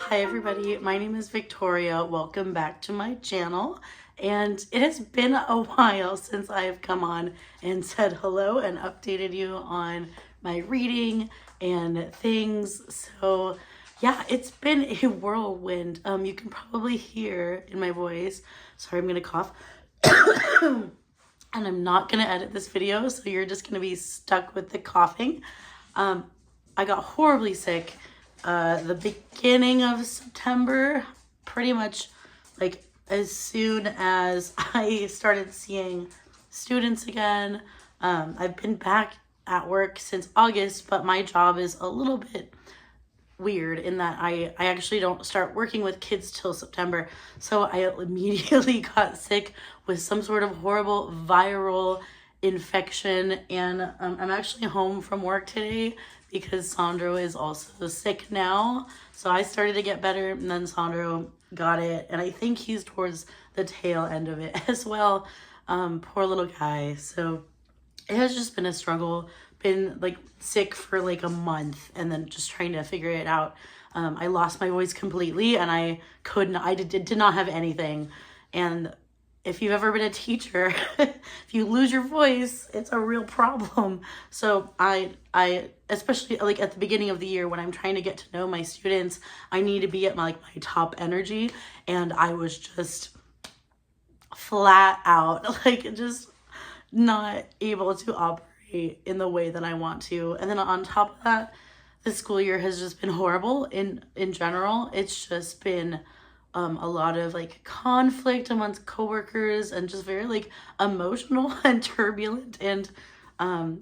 Hi everybody, my name is Victoria. Welcome back to my channel. And it has been a while since I've come on and said hello and updated you on my reading and things. So yeah, it's been a whirlwind. You can probably hear in my voice. Sorry, I'm gonna cough. And I'm not gonna edit this video, so you're just gonna be stuck with the coughing. I got horribly sick the beginning of September, pretty much like as soon as I started seeing students again. I've been back at work since August, but my job is a little bit weird in that I actually don't start working with kids till September. So I immediately got sick with some sort of horrible viral infection, and I'm actually home from work today because Sandro is also sick now. So I started to get better, and then Sandro got it, and I think he's towards the tail end of it as well. Poor little guy. So it has just been a struggle. Been like sick for like a month and then just trying to figure it out. I lost my voice completely, and I did not have anything. And if you've ever been a teacher, if you lose your voice, it's a real problem. So I especially like at the beginning of the year when I'm trying to get to know my students, I need to be at my top energy, and I was just flat out like just not able to operate in the way that I want to. And then on top of that, the school year has just been horrible in general. It's just been a lot of like conflict amongst coworkers and just very like emotional and turbulent, and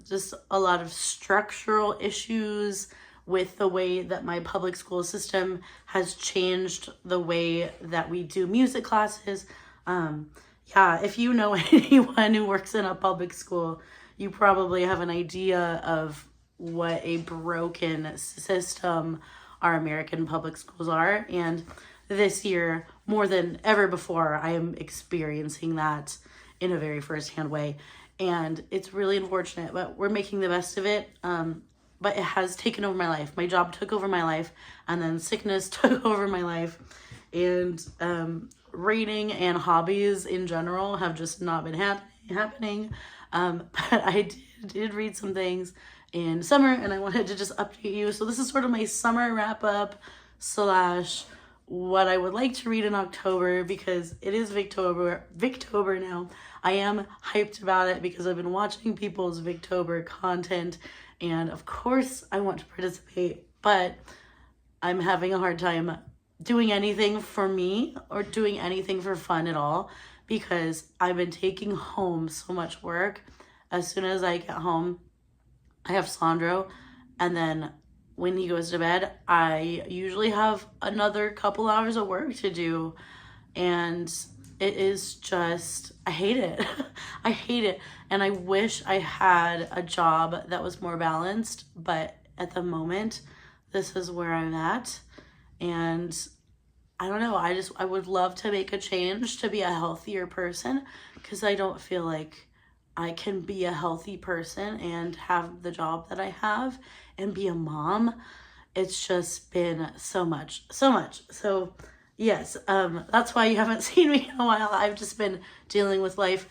just a lot of structural issues with the way that my public school system has changed the way that we do music classes. Yeah, if you know anyone who works in a public school, you probably have an idea of what a broken system our American public schools are. And this year, more than ever before, I am experiencing that in a very firsthand way. And it's really unfortunate, but we're making the best of it. But it has taken over my life. My job took over my life, and then sickness took over my life. And reading and hobbies in general have just not been happening. But I did read some things in summer, and I wanted to just update you. So this is sort of my summer wrap up / what I would like to read in October, because it is Victober now. I am hyped about it because I've been watching people's Victober content, and of course I want to participate, but I'm having a hard time doing anything for me or doing anything for fun at all, because I've been taking home so much work. As soon as I get home, I have Sandro, and then when he goes to bed, I usually have another couple hours of work to do, and it is just, I hate it. I hate it, and I wish I had a job that was more balanced, but at the moment, this is where I'm at, and I don't know, I would love to make a change to be a healthier person, because I don't feel like I can be a healthy person and have the job that I have and be a mom. It's just been so much. So yes, that's why you haven't seen me in a while. I've just been dealing with life.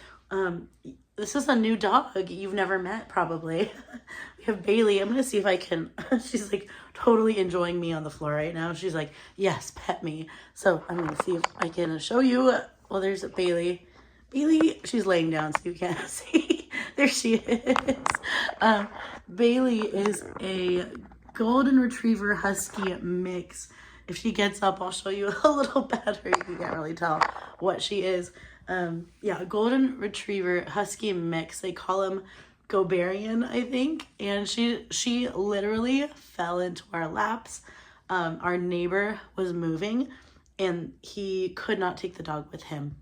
This is a new dog you've never met, probably. We have Bailey. I'm gonna see if I can, she's like totally enjoying me on the floor right now. She's like, yes, pet me. So I'm gonna see if I can show you. Well, there's Bailey. Bailey, she's laying down so you can't see. There she is. Bailey is a golden retriever husky mix. If she gets up, I'll show you a little better. You can't really tell what she is. Yeah, golden retriever husky mix. They call him Goberian, I think. And she literally fell into our laps. Our neighbor was moving, and he could not take the dog with him.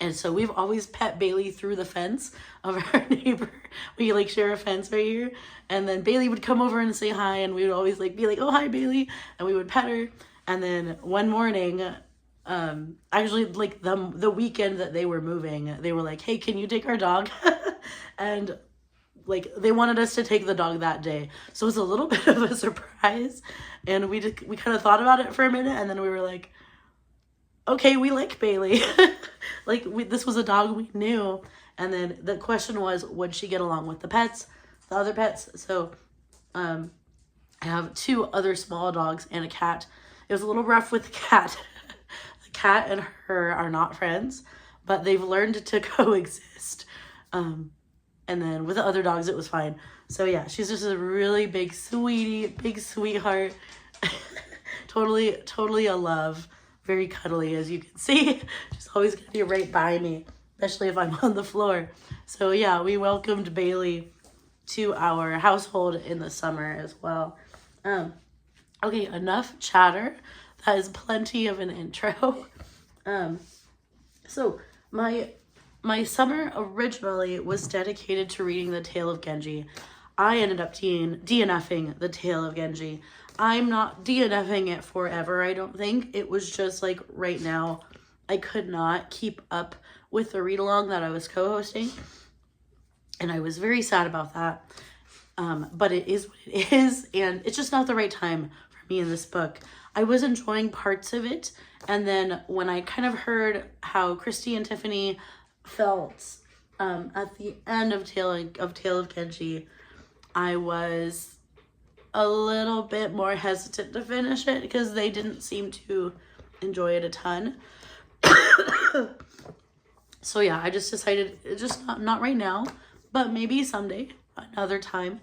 And so we've always pet Bailey through the fence of our neighbor. We like share a fence right here. And then Bailey would come over and say hi, and we would always like be like, oh, hi, Bailey. And we would pet her. And then one morning, actually like the weekend that they were moving, they were like, hey, can you take our dog? And like they wanted us to take the dog that day. So it was a little bit of a surprise. And we kind of thought about it for a minute, and then we were like, okay, we like Bailey. Like this was a dog we knew. And then the question was, would she get along with the pets, the other pets? So I have 2 other small dogs and a cat. It was a little rough with the cat. The cat and her are not friends, but they've learned to coexist. And then with the other dogs, it was fine. So yeah, she's just a really big sweetie, big sweetheart. Totally a love. Very cuddly, as you can see. She's always gonna be right by me, especially if I'm on the floor. So yeah, we welcomed Bailey to our household in the summer as well. Okay, enough chatter. That is plenty of an intro. So my summer originally was dedicated to reading The Tale of Genji. I ended up DNFing The Tale of Genji. I'm not DNFing it forever, I don't think. It was just like right now, I could not keep up with the read-along that I was co-hosting. And I was very sad about that. But it is what it is. And it's just not the right time for me in this book. I was enjoying parts of it. And then when I kind of heard how Christy and Tiffany felt at the end of Tale of Genji, I was a little bit more hesitant to finish it because they didn't seem to enjoy it a ton. So yeah, I just decided just not right now, but maybe someday, another time,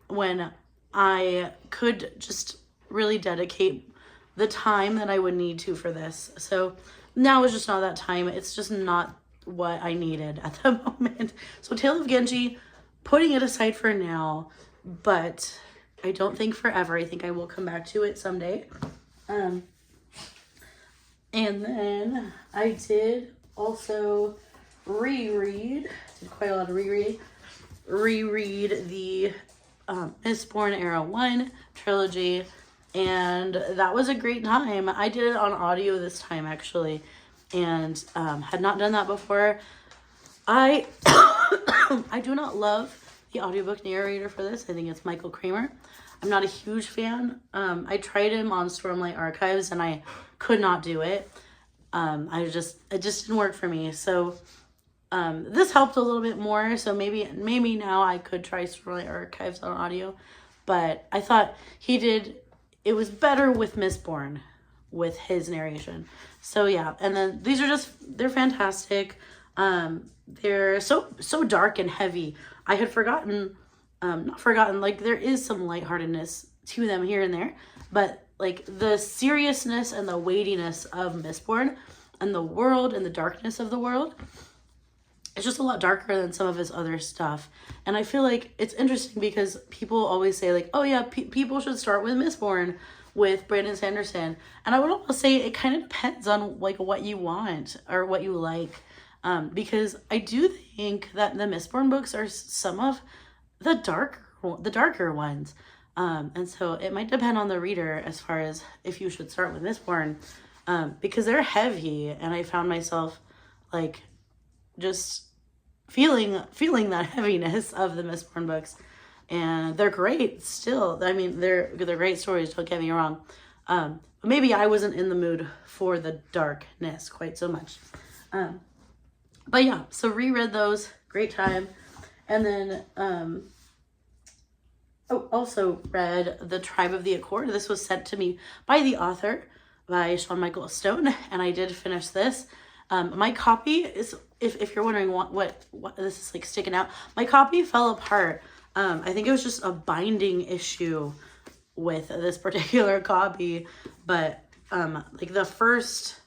when I could just really dedicate the time that I would need to for this. So now is just not that time. It's just not what I needed at the moment. So Tale of Genji, putting it aside for now, but I don't think forever. I think I will come back to it someday. And then I did also reread the Mistborn Era 1 trilogy, and that was a great time. I did it on audio this time, actually, and had not done that before. I I do not love the audiobook narrator for this. I think it's Michael Kramer. I'm not a huge fan. I tried him on Stormlight Archives and I could not do it. It just didn't work for me. So this helped a little bit more. So maybe now I could try Stormlight Archives on audio. But I thought it was better with Mistborn with his narration. So yeah, and then these are they're fantastic. They're so dark and heavy. I had not forgotten, like there is some lightheartedness to them here and there, but like the seriousness and the weightiness of Mistborn and the world and the darkness of the world, it's just a lot darker than some of his other stuff. And I feel like it's interesting because people always say like, oh yeah, people should start with Mistborn with Brandon Sanderson. And I would almost say it kind of depends on like what you want or what you like. Because I do think that the Mistborn books are some of the darker ones. And so it might depend on the reader as far as if you should start with Mistborn, because they're heavy, and I found myself like just feeling that heaviness of the Mistborn books, and they're great still. I mean, they're great stories, don't get me wrong. But maybe I wasn't in the mood for the darkness quite so much. But yeah, so reread those, great time. And then also read The Tribe of the Accord. This was sent to me by the author, by Sean Michael Stone, and I did finish this. My copy is, if you're wondering what this is like sticking out, my copy fell apart. I think it was just a binding issue with this particular copy, but like the first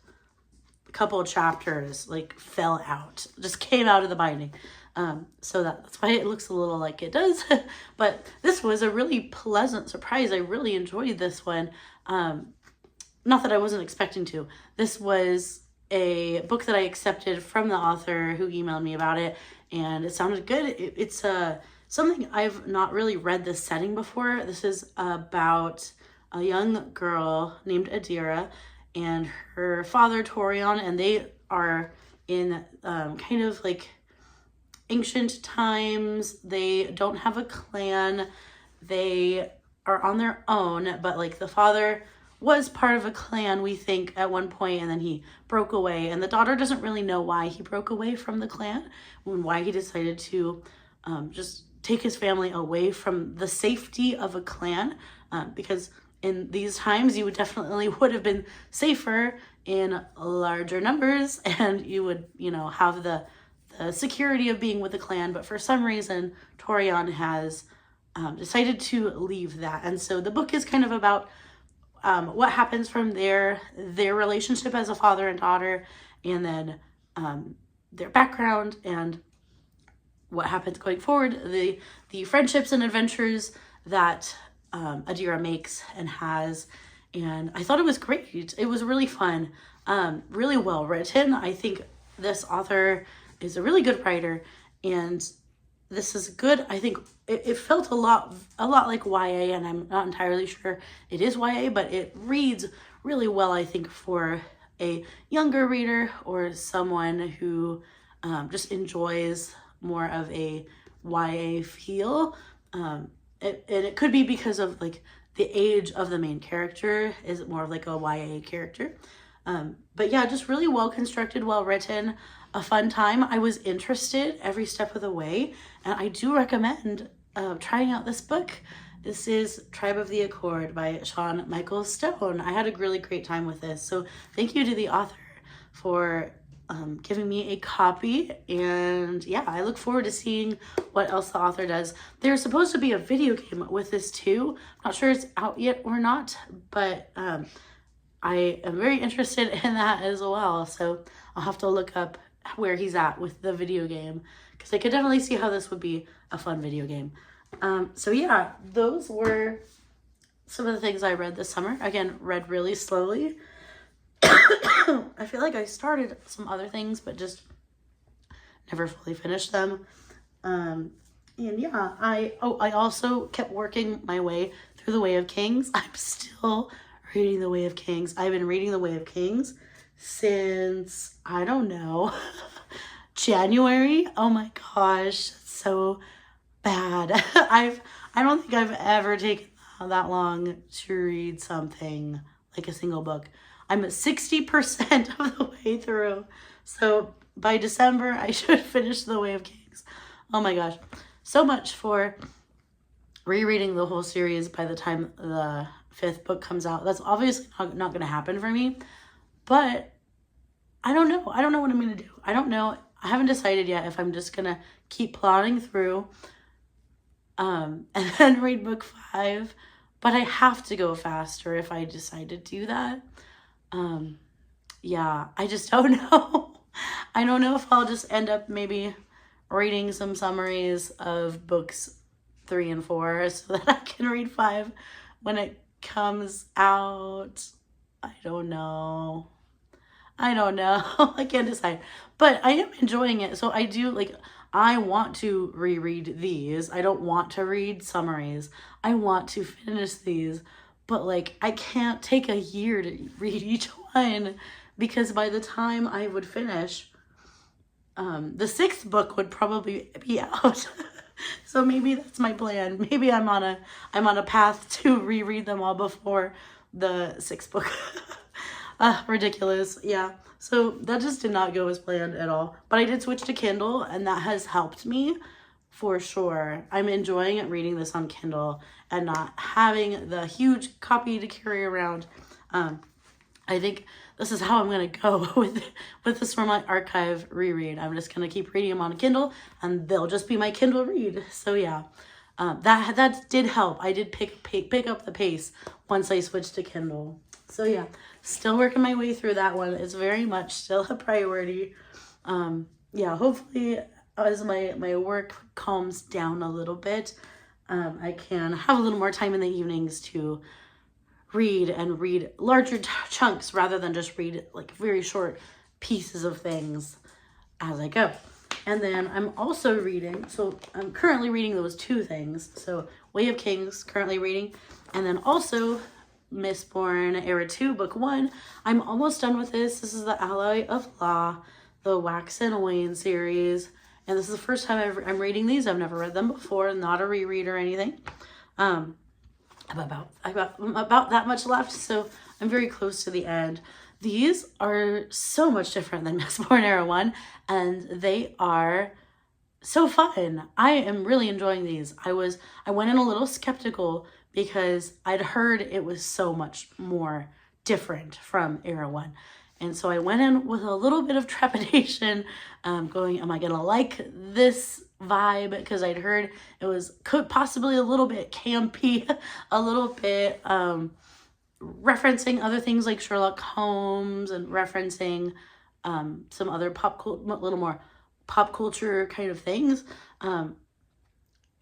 couple of chapters like fell out, just came out of the binding. So that's why it looks a little like it does. But this was a really pleasant surprise. I really enjoyed this one. Not that I wasn't expecting to. This was a book that I accepted from the author who emailed me about it, and it sounded good. It's something I've not really read this setting before. This is about a young girl named Adira and her father Torion, and they are in kind of like ancient times. They don't have a clan. They are on their own, but like the father was part of a clan, we think, at one point, and then he broke away. And the daughter doesn't really know why he broke away from the clan and why he decided to just take his family away from the safety of a clan, because in these times you would have been safer in larger numbers, and you would, you know, have the security of being with the clan. But for some reason, Torian has decided to leave that. And so the book is kind of about what happens from their relationship as a father and daughter, and then their background and what happens going forward, the friendships and adventures that Adira makes and has. And I thought it was great. It was really fun, really well written. I think this author is a really good writer, and this is good. I think it felt a lot like YA, and I'm not entirely sure it is YA, but it reads really well, I think, for a younger reader or someone who just enjoys more of a YA feel. And it could be because of like the age of the main character is more of like a YA character. But yeah, just really well constructed, well written, a fun time. I was interested every step of the way, and I do recommend trying out this book. This is Tribe of the Accord by Sean Michael Stone. I had a really great time with this, so thank you to the author for giving me a copy. And yeah, I look forward to seeing what else the author does. There's supposed to be a video game with this too. I'm not sure it's out yet or not, but I am very interested in that as well. So I'll have to look up where he's at with the video game, because I could definitely see how this would be a fun video game. So yeah, those were some of the things I read this summer. Again, read really slowly. I feel like I started some other things, but just never fully finished them. And yeah, I also kept working my way through The Way of Kings. I'm still reading The Way of Kings. I've been reading The Way of Kings since, I don't know, January. Oh my gosh, so bad. I don't think I've ever taken that long to read something like a single book. I'm at 60% of the way through. So by December, I should finish The Way of Kings. Oh my gosh. So much for rereading the whole series by the time the 5th book comes out. That's obviously not going to happen for me. But I don't know. I don't know what I'm going to do. I don't know. I haven't decided yet if I'm just going to keep plodding through and then read book 5. But I have to go faster if I decide to do that. Yeah, I just don't know. I don't know if I'll just end up maybe reading some summaries of books 3 and 4 so that I can read 5 when it comes out. I don't know. I can't decide. But I am enjoying it. So I do, like, I want to reread these. I don't want to read summaries. I want to finish these. But, like, I can't take a year to read each one, because by the time I would finish, the 6th book would probably be out. So maybe that's my plan. Maybe I'm on a path to reread them all before the 6th book. Ridiculous. Yeah. So that just did not go as planned at all. But I did switch to Kindle, and that has helped me for sure. I'm enjoying it reading this on Kindle and not having the huge copy to carry around. I think this is how I'm going to go with this for my archive reread. I'm just going to keep reading them on Kindle, and they'll just be my Kindle read. So yeah, that did help. I did pick up the pace once I switched to Kindle. So yeah, still working my way through that one. It's very much still a priority. Yeah, hopefully as my work calms down a little bit, I can have a little more time in the evenings to read larger chunks rather than just read like very short pieces of things as I go. And then I'm also reading, so I'm currently reading those 2 things. So Way of Kings, currently reading, and then also Mistborn Era 2, Book 1. I'm almost done with this. This is the Alloy of Law, the Wax and Wane series. And this is the first time I'm reading these. I've never read them before, not a reread or anything. I'm about that much left, so I'm very close to the end. These are so much different than Mistborn Era 1, and they are so fun. I am really enjoying these. I went in a little skeptical because I'd heard it was so much more different from Era 1. And so I went in with a little bit of trepidation, going, am I going to like this vibe? Because I'd heard it could possibly a little bit campy, a little bit referencing other things like Sherlock Holmes and referencing some other little more pop culture kind of things. And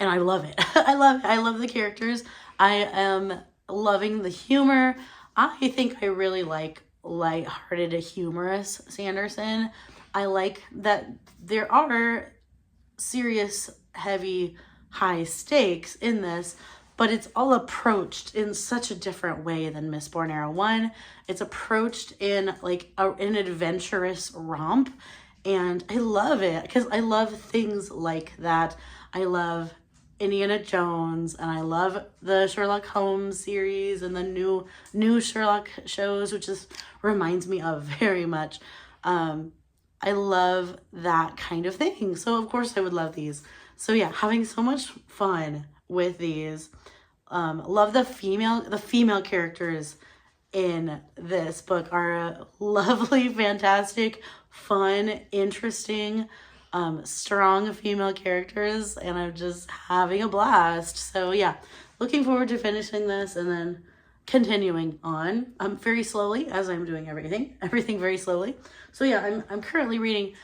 I love it. I love the characters. I am loving the humor. I think I really like lighthearted, humorous Sanderson. I like that there are serious, heavy, high stakes in this, but it's all approached in such a different way than Mistborn Era 1. It's approached in like an adventurous romp, and I love it because I love things like that. I love Indiana Jones, and I love the Sherlock Holmes series and the new Sherlock shows, which just reminds me of very much. I love that kind of thing. So of course I would love these. So yeah, having so much fun with these. Love the female characters in this book are lovely, fantastic, fun, interesting, strong female characters, and I'm just having a blast. So yeah, looking forward to finishing this and then continuing on very slowly, as I'm doing everything very slowly. So yeah, I'm currently reading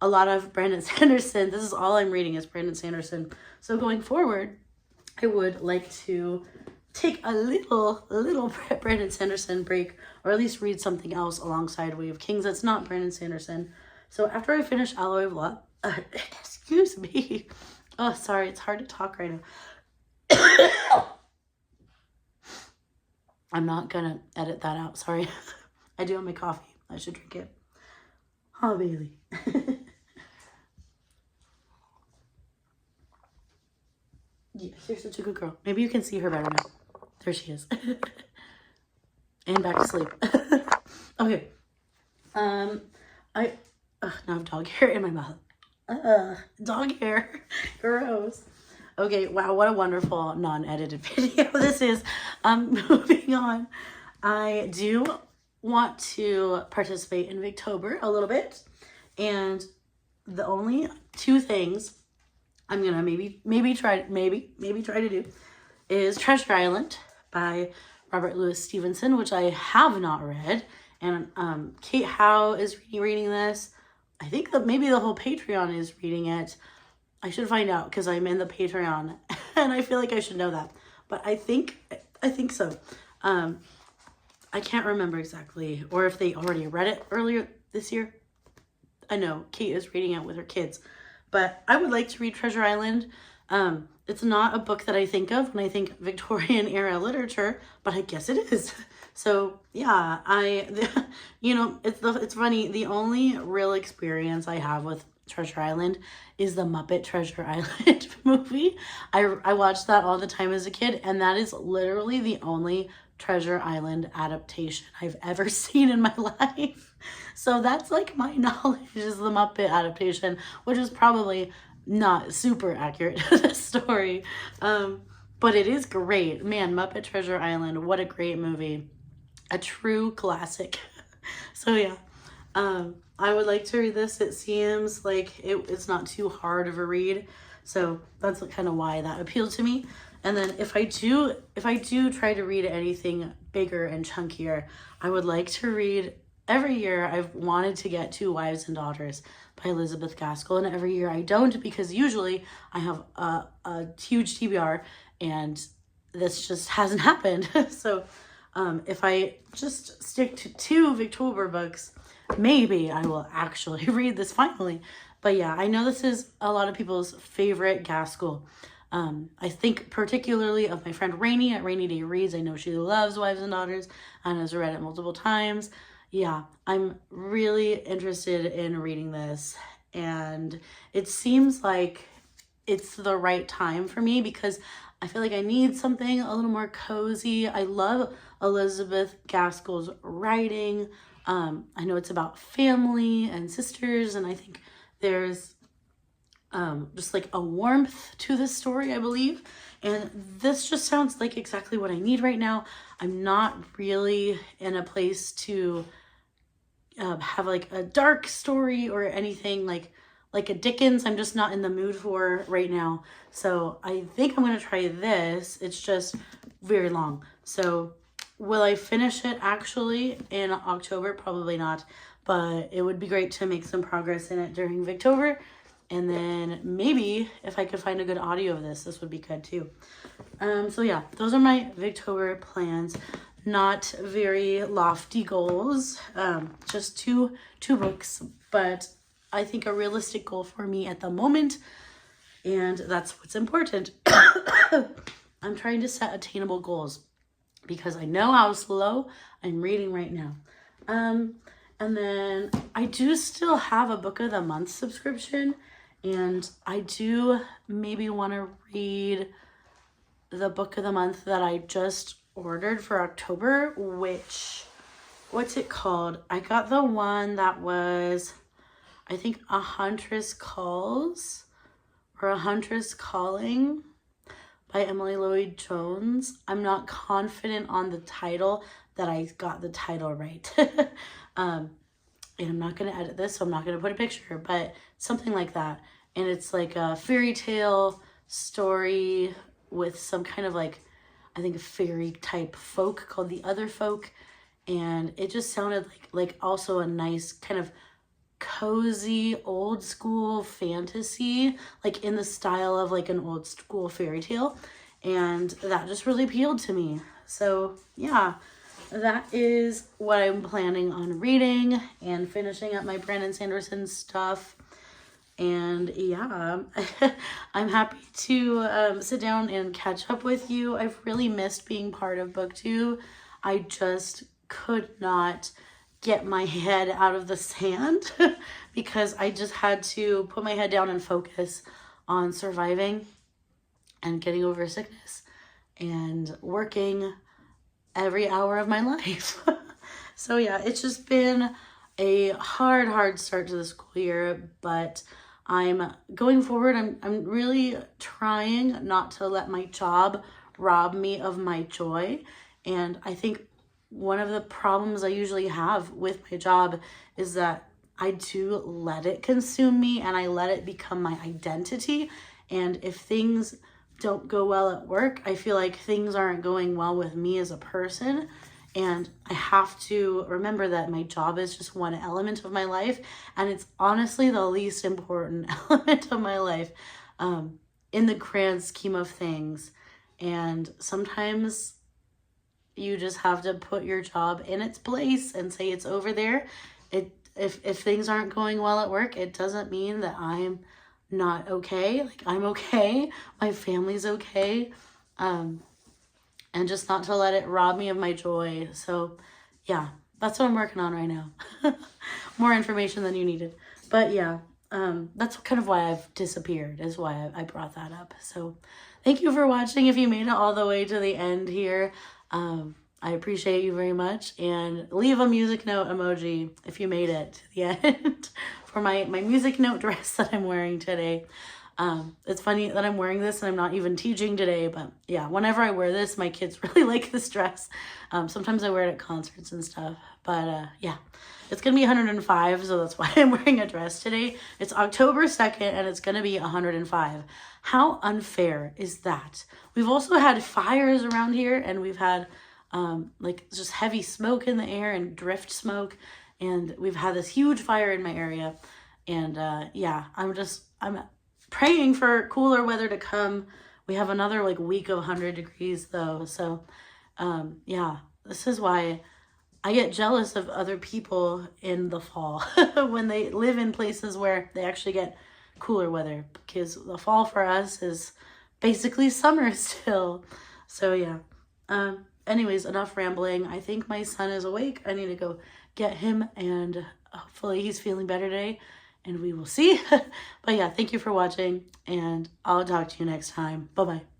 a lot of Brandon Sanderson. This is all I'm reading is Brandon Sanderson. So going forward, I would like to take a little Brandon Sanderson break, or at least read something else alongside Way of Kings that's not Brandon Sanderson. So after I finish Alloy of Law, excuse me. Oh, sorry, it's hard to talk right now. I'm not gonna edit that out, sorry. I do have my coffee. I should drink it. Oh, Bailey. Yeah, you're such a good girl. Maybe you can see her better now. There she is. And back to sleep. Okay. Now I have dog hair in my mouth. Dog hair. Gross. Okay, wow, what a wonderful non-edited video this is. Moving on. I do want to participate in Victober a little bit. And the only two things I'm gonna maybe try to do is Treasure Island by Robert Louis Stevenson, which I have not read. And Kate Howe is reading this. I think that maybe the whole Patreon is reading it. I should find out because I'm in the Patreon and I feel like I should know that. But I think so. I can't remember exactly, or if they already read it earlier this year. I know Kate is reading it with her kids. But I would like to read Treasure Island. It's not a book that I think of when I think Victorian era literature, but I guess it is. So yeah, it's funny. The only real experience I have with Treasure Island is the Muppet Treasure Island movie. I watched that all the time as a kid, and that is literally the only Treasure Island adaptation I've ever seen in my life. So that's like my knowledge is the Muppet adaptation, which is probably not super accurate to the story. But it is great. Man, Muppet Treasure Island, what a great movie. A true classic. So yeah, I would like to read this. It seems like it's not too hard of a read. So that's kind of why that appealed to me. And then if I do try to read anything bigger and chunkier, I would like to read, every year I've wanted to get Two Wives and Daughters by Elizabeth Gaskell, and every year I don't, because usually I have a huge TBR and this just hasn't happened. So if I just stick to 2 Victober books, maybe I will actually read this finally. But yeah, I know this is a lot of people's favorite Gaskell. I think particularly of my friend Rainy at Rainy Day Reads. I know she loves Wives and Daughters and has read it multiple times. Yeah, I'm really interested in reading this. and it seems like it's the right time for me because I feel like I need something a little more cozy. I love Elizabeth Gaskell's writing. I know it's about family and sisters, and I think there's just like a warmth to this story, I believe. And this just sounds like exactly what I need right now. I'm not really in a place to have like a dark story or anything like a Dickens. I'm just not in the mood for right now. So I think I'm going to try this. It's just very long. So will I finish it actually in October? Probably not, but it would be great to make some progress in it during Victober. And then maybe if I could find a good audio of this would be good too. So yeah, those are my Victober plans. Not very lofty goals, just two books, but I think a realistic goal for me at the moment, and that's what's important. I'm trying to set attainable goals because I know how slow I'm reading right now. And then I do still have a Book of the Month subscription, and I do maybe want to read the Book of the Month that I just ordered for October, which, what's it called? I got the one that was, I think, A Huntress Calls or A Huntress Calling by Emily Lloyd Jones. I'm not confident on the title that I got the title right. And I'm not going to edit this, so I'm not going to put a picture, but something like that. And it's like a fairy tale story with some kind of like, I think, a fairy type folk called The Other Folk. And it just sounded like also a nice kind of cozy old school fantasy, like in the style of like an old school fairy tale. And that just really appealed to me. So yeah, that is what I'm planning on reading and finishing up my Brandon Sanderson stuff. And yeah, I'm happy to sit down and catch up with you. I've really missed being part of BookTube. I just could not get my head out of the sand because I just had to put my head down and focus on surviving and getting over sickness and working every hour of my life. So yeah, it's just been a hard start to the school year, but I'm going forward. I'm really trying not to let my job rob me of my joy. And I think one of the problems I usually have with my job is that I do let it consume me and I let it become my identity. And if things don't go well at work, I feel like things aren't going well with me as a person. And I have to remember that my job is just one element of my life. And it's honestly the least important element of my life in the grand scheme of things. And sometimes you just have to put your job in its place and say it's over there. If things aren't going well at work, it doesn't mean that I'm not okay. Like, I'm okay. My family's okay. And just not to let it rob me of my joy. So yeah, that's what I'm working on right now. More information than you needed. But yeah, that's kind of why I've disappeared, is why I brought that up. So thank you for watching. If you made it all the way to the end here, I appreciate you very much. And leave a music note emoji if you made it to the end for my music note dress that I'm wearing today. It's funny that I'm wearing this and I'm not even teaching today, but yeah, whenever I wear this, my kids really like this dress. Sometimes I wear it at concerts and stuff, but yeah, it's gonna be 105, so that's why I'm wearing a dress today. It's October 2nd and it's gonna be 105. How unfair is that? We've also had fires around here, and we've had like just heavy smoke in the air and drift smoke, and we've had this huge fire in my area. And yeah, I'm praying for cooler weather to come. We have another like week of 100 degrees though. So yeah, this is why I get jealous of other people in the fall when they live in places where they actually get cooler weather, because the fall for us is basically summer still. So yeah, anyways, enough rambling. I think my son is awake. I need to go get him, and hopefully he's feeling better today. and we will see. But yeah, thank you for watching, and I'll talk to you next time. Bye-bye.